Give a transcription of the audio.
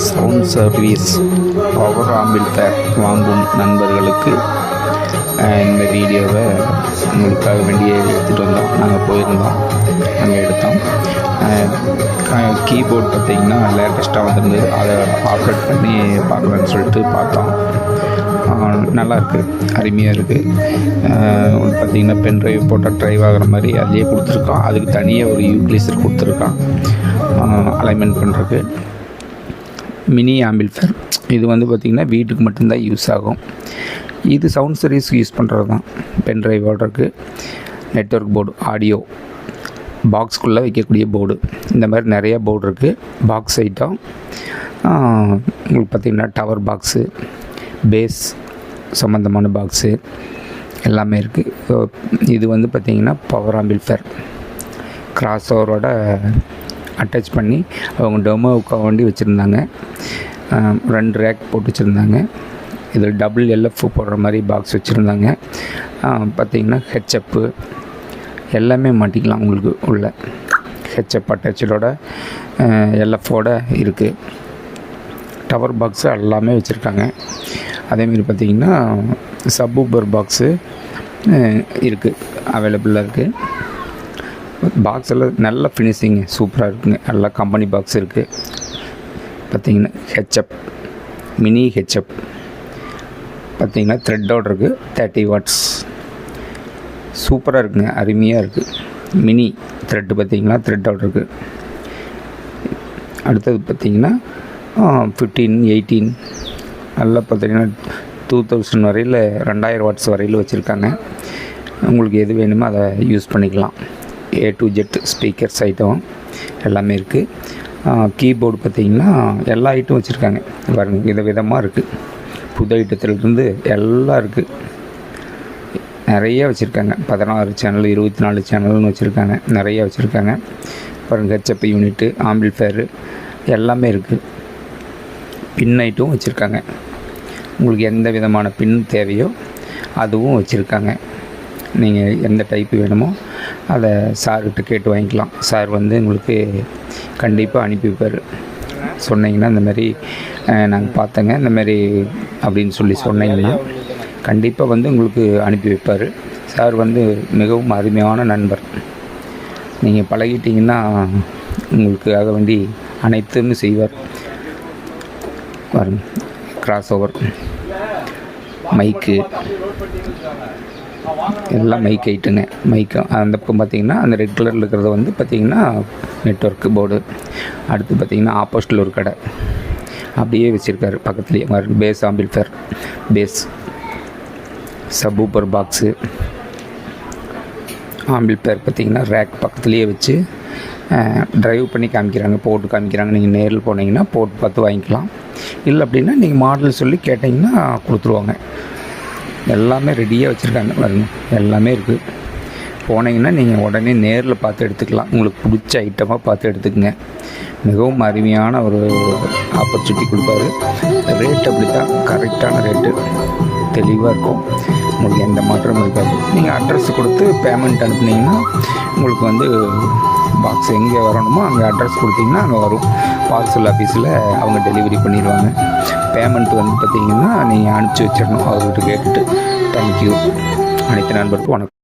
Sound service power amplifier வாங்கும் நண்பர்களுக்கு இந்த வீடியோவை உங்களுக்காக வேண்டிய எடுத்துகிட்டு வந்தோம். நாங்கள் போயிருந்தோம், நாங்கள் எடுத்தோம். கீபோர்ட் பார்த்திங்கன்னா லேட்டஸ்ட்டாக வந்துருந்து அதை ஆப்ரேட் பண்ணி பார்க்கலான்னு சொல்லிட்டு பார்த்தோம். நல்லாயிருக்கு, அருமையாக இருக்குது. பார்த்திங்கன்னா பென் ட்ரைவ் போட்டால் ட்ரைவ் ஆகிற மாதிரி அதுலேயே கொடுத்துருக்கான். அதுக்கு தனியாக ஒரு யூக்லிசர் கொடுத்துருக்கான் அலைன்மெண்ட் பண்ணுறதுக்கு. மினி ஆம்பிளிஃபையர் இது வந்து பார்த்திங்கன்னா வீட்டுக்கு மட்டும்தான் யூஸ் ஆகும். இது சவுண்ட் சர்வீஸ்க்கு யூஸ் பண்ணுறது தான். பென் ட்ரைவ் ஓடுறதுக்கு, நெட்வொர்க் போர்டு, ஆடியோ பாக்ஸ்குள்ளே வைக்கக்கூடிய போர்டு, இந்த மாதிரி நிறையா போர்டு இருக்குது. பாக்ஸ் ஐட்டம் உங்களுக்கு பார்த்திங்கன்னா டவர் பாக்ஸு, பேஸ் சம்மந்தமான பாக்ஸு எல்லாமே இருக்குது. ஸோ இது வந்து பார்த்திங்கன்னா பவர் ஆம்பிளிஃபையர் கிராஸ் ஓவரோட அட்டாச் பண்ணி அவங்க டெமோவுக்கு வேண்டி வச்சுருந்தாங்க. 2 ரேக் போட்டு வச்சுருந்தாங்க. இதில் டபுள் எல்எஃப் போடுற மாதிரி பாக்ஸ் வச்சுருந்தாங்க. பார்த்திங்கன்னா ஹெச்எப்பு எல்லாமே மாட்டிக்கலாம். உங்களுக்கு உள்ள ஹெச்எப் அட்டாச்சோட எல்எஃபோட இருக்குது. டவர் பாக்ஸு எல்லாமே வச்சுருக்காங்க. அதேமாரி பார்த்திங்கன்னா சப்வூஃபர் பாக்ஸு இருக்குது, அவைலபிளாக இருக்குது. பாக்ஸ் எல்லாம் நல்ல ஃபினிஷிங் சூப்பராக இருக்குங்க. எல்லா கம்பெனி பாக்ஸ் இருக்குது. பார்த்திங்கன்னா ஹெச்எப், மினி ஹெச்எப் பார்த்திங்கன்னா த்ரெட்டோடு இருக்குது. 30 வாட்ஸ் சூப்பராக இருக்குங்க, அருமையாக இருக்குது. மினி த்ரெட்டு பார்த்திங்கன்னா த்ரெட்டோடு இருக்குது. அடுத்தது பார்த்திங்கன்னா 15, 18 நல்லா பார்த்திங்கன்னா 2000 வரையில் 2000 வாட்ஸ் வரையில் வச்சுருக்காங்க. உங்களுக்கு எது வேணுமோ அதை யூஸ் பண்ணிக்கலாம். A to Z speakers item எல்லாமே இருக்குது. கீபோர்டு பார்த்திங்கன்னா எல்லா ஐட்டம் வச்சுருக்காங்க. பாருங்கள், விதமாக இருக்குது. புது ஐட்டத்துலேருந்து எல்லாம் இருக்குது. நிறைய வச்சுருக்காங்க. 16 சேனல், 24 சேனல்னு வச்சுருக்காங்க. நிறைய வச்சுருக்காங்க. பாருங்கள், ஹெச்எப் யூனிட்டு, ஆம்பிளிஃபையரு எல்லாமே இருக்குது. பின் ஐட்டும் வச்சுருக்காங்க. உங்களுக்கு எந்த விதமான பின் தேவையோ அதுவும் வச்சுருக்காங்க. நீங்கள் எந்த டைப்பு வேணுமோ அதை சார்கிட்ட கேட்டு வாங்கிக்கலாம். சார் வந்து உங்களுக்கு கண்டிப்பாக அனுப்பி வைப்பார். சொன்னீங்கன்னா இந்த மாதிரி நாங்கள் பார்த்தேங்க இந்த மாதிரி அப்படின்னு சொல்லி சொன்னீங்கன்னா கண்டிப்பாக வந்து உங்களுக்கு அனுப்பி வைப்பார். சார் வந்து மிகவும் அருமையான நண்பர். நீங்கள் பழகிட்டிங்கன்னா உங்களுக்கு ஆக வேண்டி அனைத்துமே செய்வார். பாருங்கள், கிராஸ் ஓவர் மைக்கு எல்லாம் மைக் ஐட்டுங்க. மைக்கு அந்த இப்போ பார்த்திங்கன்னா அந்த ரெட் கலரில் இருக்கிறத வந்து பார்த்திங்கன்னா நெட்வொர்க்கு போர்டு. அடுத்து பார்த்திங்கன்னா ஆப்போசிட்டில் ஒரு கடை அப்படியே வச்சுருக்காரு பக்கத்துலேயே. Bass amplifier, bass subwoofer box, amplifier பார்த்திங்கன்னா ரேக் பக்கத்துலேயே வச்சு ட்ரைவ் பண்ணி காமிக்கிறாங்க, போட்டு காமிக்கிறாங்க. நீங்கள் நேரில் போனீங்கன்னா போட்டு பார்த்து வாங்கிக்கலாம். இல்லை அப்படின்னா நீங்கள் மாடல் சொல்லி கேட்டிங்கன்னா கொடுத்துருவாங்க. எல்லாமே ரெடியாக வச்சுருக்காங்க. பாருங்க, எல்லாமே இருக்குது. போனீங்கன்னா நீங்கள் உடனே நேரில் பார்த்து எடுத்துக்கலாம். உங்களுக்கு பிடிச்ச ஐட்டமாக பார்த்து எடுத்துக்கங்க. மிகவும் அருமையான ஒரு ஆப்பர்ச்சுனிட்டி கொடுப்பாரு. ரேட் அப்படி தான், கரெக்டான ரேட்டு, தெளிவாக இருக்கும். உங்களுக்கு எந்த மாற்றமும் இருக்காது. நீங்கள் அட்ரஸ் கொடுத்து பேமெண்ட் அனுப்புனீங்கன்னா உங்களுக்கு வந்து பாக்ஸ் எங்கே வரணுமோ அங்கே அட்ரஸ் கொடுத்தீங்கன்னா அங்கே வரும். பார்சல் ஆஃபீஸில் அவங்க டெலிவரி பண்ணிடுவாங்க. பேமெண்ட் வந்து பார்த்திங்கன்னா நீங்கள் அனுப்பிச்சி வச்சிடணும் அவர்கிட்ட கேட்டுட்டு. தேங்க்யூ. அனைத்து நண்பருக்கும் வணக்கம்.